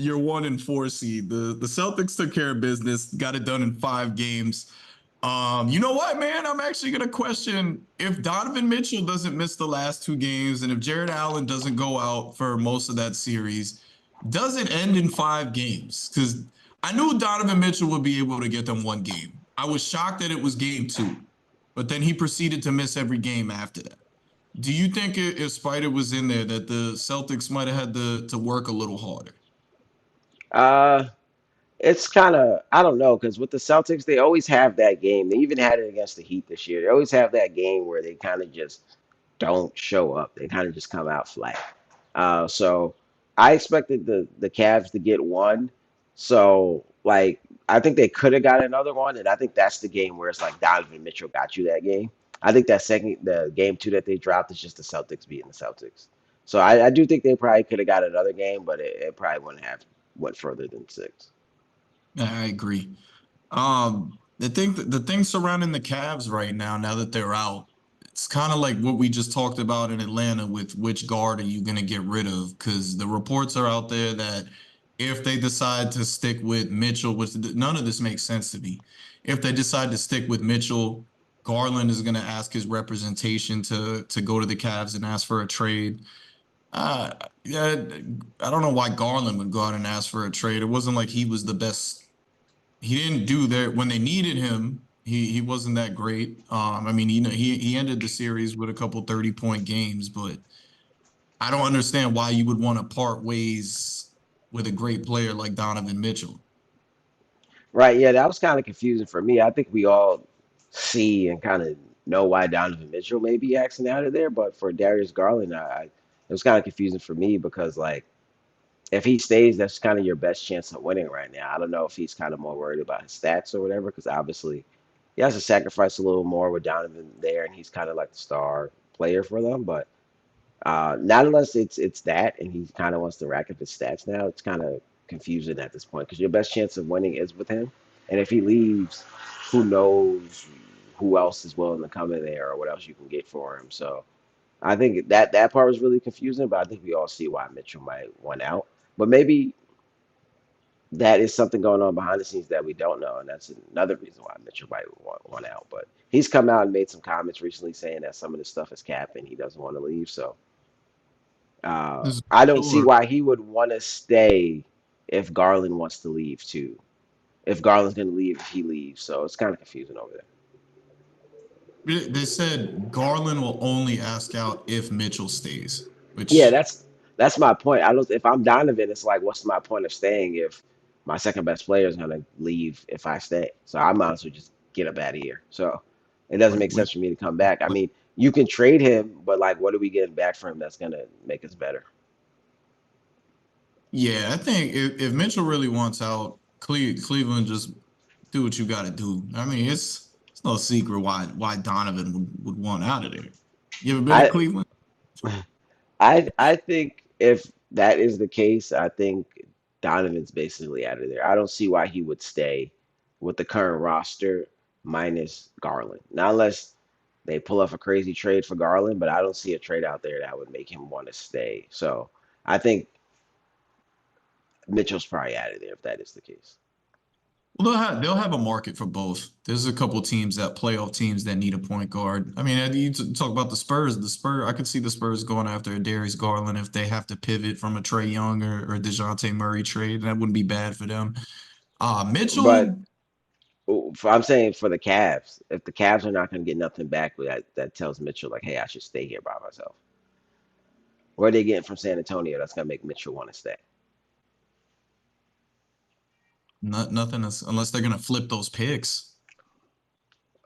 your 1-4 seed. The Celtics took care of business, got it done in 5 games. You know what, man? I'm actually gonna question if Donovan Mitchell doesn't miss the last 2 games, and if Jared Allen doesn't go out for most of that series, does it end in 5 games? Because I knew Donovan Mitchell would be able to get them 1 game. I was shocked that it was game 2, but then he proceeded to miss every game after that. Do you think if Spider was in there that the Celtics might have had to work a little harder? Uh, it's kind of, I don't know, because with the Celtics, they always have that game. They even had it against the Heat this year. They always have that game where they kind of just don't show up. They kind of just come out flat. So I expected the Cavs to get one. So like I think they could have got another one, and I think that's the game where it's like Donovan Mitchell got you that game. I think that the game two that they dropped is just the Celtics beating the Celtics. So I do think they probably could have got another game, but it probably wouldn't have went further than six. I agree. The thing surrounding the Cavs right now, now that they're out, it's kind of like what we just talked about in Atlanta with which guard are you going to get rid of? Because the reports are out there that if they decide to stick with Mitchell, which none of this makes sense to me, if they decide to stick with Mitchell, Garland is going to ask his representation to go to the Cavs and ask for a trade. Uh, yeah, I don't know why Garland would go out and ask for a trade. It wasn't like he was the best. He didn't do that when they needed him. He wasn't that great. I mean, he ended the series with a couple 30-point games, but I don't understand why you would want to part ways with a great player like Donovan Mitchell. Right, yeah, that was kind of confusing for me. I think we all see and kind of know why Donovan Mitchell may be acting out of there, but for Darius Garland, it was kind of confusing for me because like if he stays, that's kind of your best chance of winning right now. I don't know if he's kind of more worried about his stats or whatever, because obviously he has to sacrifice a little more with Donovan there, and he's kind of like the star player for them. But not unless it's that, and he kind of wants to rack up his stats now. It's kind of confusing at this point because your best chance of winning is with him, and if he leaves, who knows who else is willing to come in there or what else you can get for him. So. I think that part was really confusing, but I think we all see why Mitchell might want out. But maybe that is something going on behind the scenes that we don't know, and that's another reason why Mitchell might want out. But he's come out and made some comments recently saying that some of this stuff is cap and he doesn't want to leave. So This is I don't see Mitchell. why he would want to stay if Garland wants to leave too. If Garland's going to leave, if he leaves, so it's kind of confusing over there. They said Garland will only ask out if Mitchell stays, Yeah, which that's my point. I don't. If I'm Donovan, it's like, what's my point of staying if my second best player is gonna leave if I stay? So I might as well just get up out of here. So it doesn't right, make sense for me to come back. I mean, you can trade him, but like, what are we getting back for him that's gonna make us better? yeah, I think if Mitchell really wants out, Cleveland just do what you got to do. I mean, it's no secret why Donovan would want out of there. You ever been to I Cleveland? I think if that is the case, I think Donovan's basically out of there. I don't see why he would stay with the current roster minus Garland. Not unless they pull off a crazy trade for Garland, but I don't see a trade out there that would make him want to stay. So I think Mitchell's probably out of there if that is the case. Well, they'll have a market for both. There's a couple teams that playoff teams that need a point guard. I mean, you talk about the Spurs. I could see the Spurs going after a Darius Garland if they have to pivot from a Trey Young or DeJounte Murray trade. That wouldn't be bad for them. But Mitchell, I'm saying for the Cavs, if the Cavs are not going to get nothing back, that tells Mitchell like, hey, I should stay here by myself. What are they getting from San Antonio that's going to make Mitchell want to stay? nothing unless they're gonna flip those picks.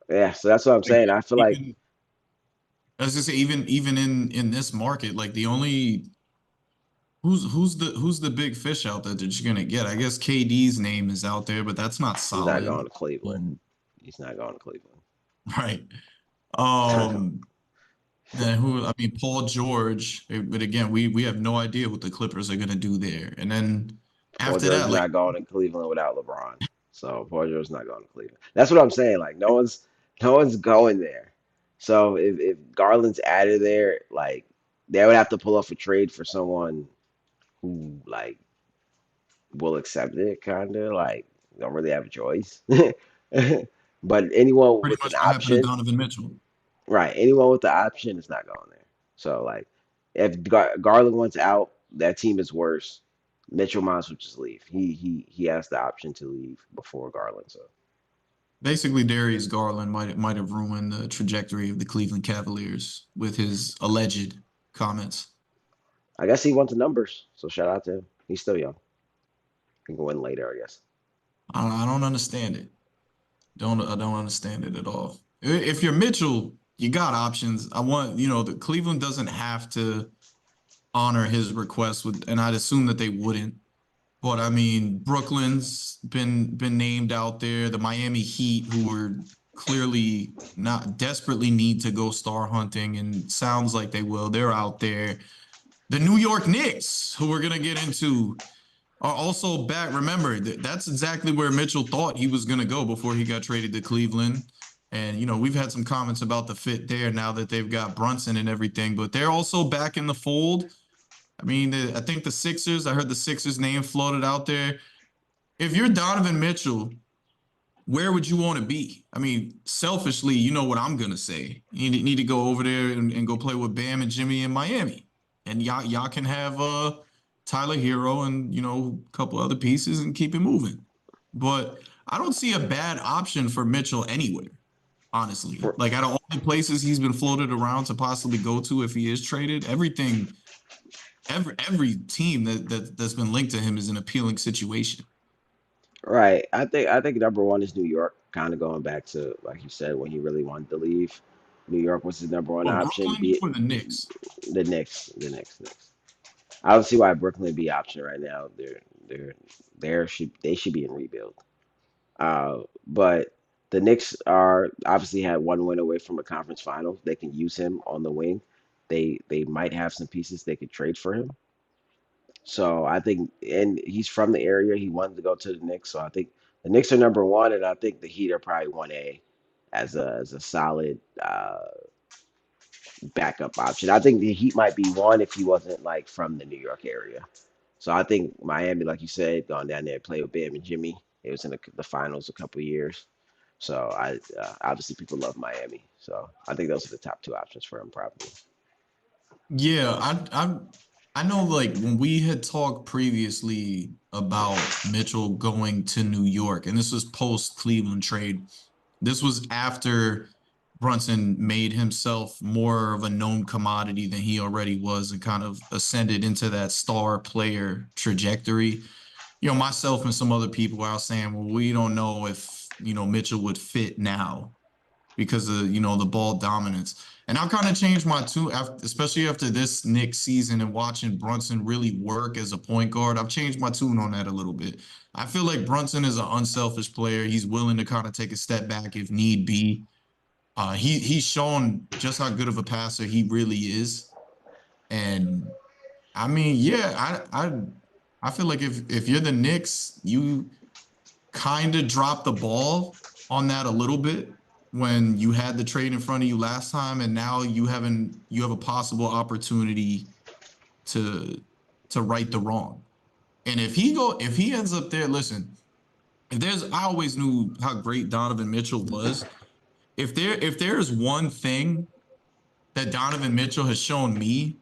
Yeah, so that's what I'm Like saying. I feel like even I was just say even in this market, like the only who's the big fish out there that you're gonna get? I guess KD's name is out there, but that's not he's not going solid. to Cleveland. Um, He's not going to Cleveland. right. Um, and who I mean, Paul George, but again, we have no idea what the Clippers are gonna do there. And then Paul after George that, is like not going to Cleveland without LeBron. So Paul George is not going to Cleveland. That's what I'm saying. Like no one's going there. So if Garland's out of there, like they would have to pull off a trade for someone who like will accept it, kind of like don't really have a choice. But anyone Pretty with an much what happened to option, Donovan Mitchell. right? Anyone with the option is not going there. So like, if Garland wants out, that team is worse. Mitchell might as well just leave. He has the option to leave before Garland. So Basically, Darius Garland might have ruined the trajectory of the Cleveland Cavaliers with his alleged comments. I guess he wants the numbers. So shout out to him. He's still young. He can win later, I guess. I don't understand it. I don't understand it at all. If you're Mitchell, you got options. I want, the Cleveland doesn't have to honor his request with, and I'd assume that they wouldn't. But I mean, Brooklyn's been named out there. The Miami Heat, who are clearly not desperately need to go star hunting, and sounds like they will. They're out there. The New York Knicks, who we're gonna get into, are also back. Remember, that's exactly where Mitchell thought he was gonna go before he got traded to Cleveland. And we've had some comments about the fit there now that they've got Brunson and everything, but they're also back in the fold. I mean, I think the Sixers, I heard the Sixers name floated out there. If you're Donovan Mitchell, where would you want to be? I mean, selfishly, you know what I'm gonna say. You need to go over there and go play with Bam and Jimmy in Miami, and y'all can have Tyler Hero and a couple other pieces and keep it moving. But I don't see a bad option for Mitchell anywhere, honestly. For, Like out of all the places he's been floated around to possibly go to if he is traded, every team that's been linked to him is an appealing situation. right. I think number one is New York. Kind of going back to like you said when he really wanted to leave. New York was his number one Oh, option. Brooklyn Be it or the Knicks? the Knicks. I don't see why Brooklyn be option right now. They're they should be in rebuild. But the Knicks are obviously had one win away from a conference final. They can use him on the wing. They might have some pieces they could trade for him. So I think, and he's from the area. He wanted to go to the Knicks. So I think the Knicks are number one, and I think the Heat are probably 1A as a solid backup option. I think the Heat might be one if he wasn't like from the New York area. So I think Miami, like you said, gone down there, play with Bam and Jimmy. It was in the finals a couple of years. So I obviously people love Miami. So I think those are the top two options for him probably. Yeah, I know like when we had talked previously about Mitchell going to New York, and this was post Cleveland trade. This was after Brunson made himself more of a known commodity than he already was and kind of ascended into that star player trajectory. Myself and some other people were out saying, well, we don't know if, Mitchell would fit now because of the ball dominance. And I've kind of changed my tune, especially after this Knicks season and watching Brunson really work as a point guard. I've changed my tune on that a little bit. I feel like Brunson is an unselfish player. He's willing to kind of take a step back if need be. He's shown just how good of a passer he really is. And I mean, yeah, I feel like if you're the Knicks, you kind of dropped the ball on that a little bit when you had the trade in front of you last time, and now you have a possible opportunity to right the wrong. And if he ends up there, listen, if there's I always knew how great Donovan Mitchell was. If there's one thing that Donovan Mitchell has shown me,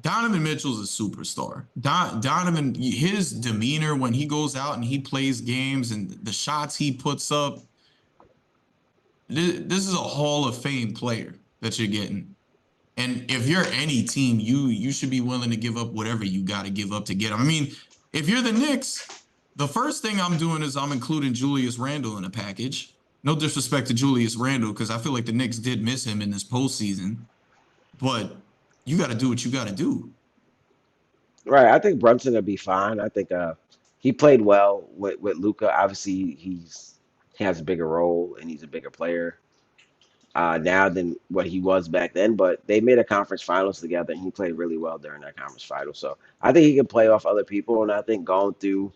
Donovan Mitchell's a superstar. Donovan, his demeanor when he goes out and he plays games and the shots he puts up, this is a Hall of Fame player that you're getting. And if you're any team, you should be willing to give up whatever you got to give up to get him. I mean, if you're the Knicks, the first thing I'm doing is I'm including Julius Randle in a package. No disrespect to Julius Randle, because I feel like the Knicks did miss him in this postseason, but you got to do what you got to do. Right. I think Brunson will be fine. I think he played well with Luca. Obviously, he has a bigger role and he's a bigger player now than what he was back then. But they made a conference finals together and he played really well during that conference final. So I think he can play off other people. And I think going through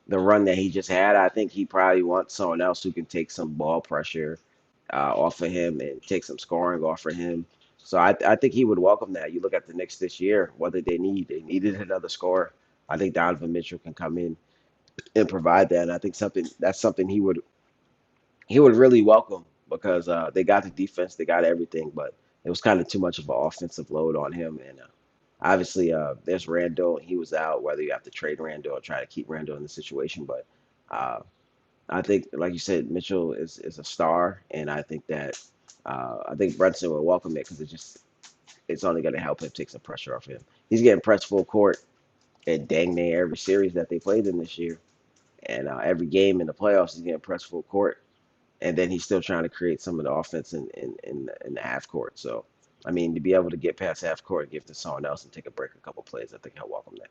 the run that he just had, I think he probably wants someone else who can take some ball pressure off of him and take some scoring off of him. So I think he would welcome that. You look at the Knicks this year, what did they need? They needed another scorer. I think Donovan Mitchell can come in and provide that. And I think something he would really welcome because they got the defense, they got everything, but it was kind of too much of an offensive load on him. And obviously, there's Randall, and he was out. Whether you have to trade Randall or try to keep Randall in the situation, but uh, I think, like you said, Mitchell is a star, and I think Brunson will welcome it because it's only going to help him take some pressure off him. He's getting pressed full court at dang near every series that they played in this year, and every game in the playoffs he's getting pressed full court, and then he's still trying to create some of the offense in the half court. So I mean, to be able to get past half court and give it to someone else and take a break a couple plays, I think he'll welcome that.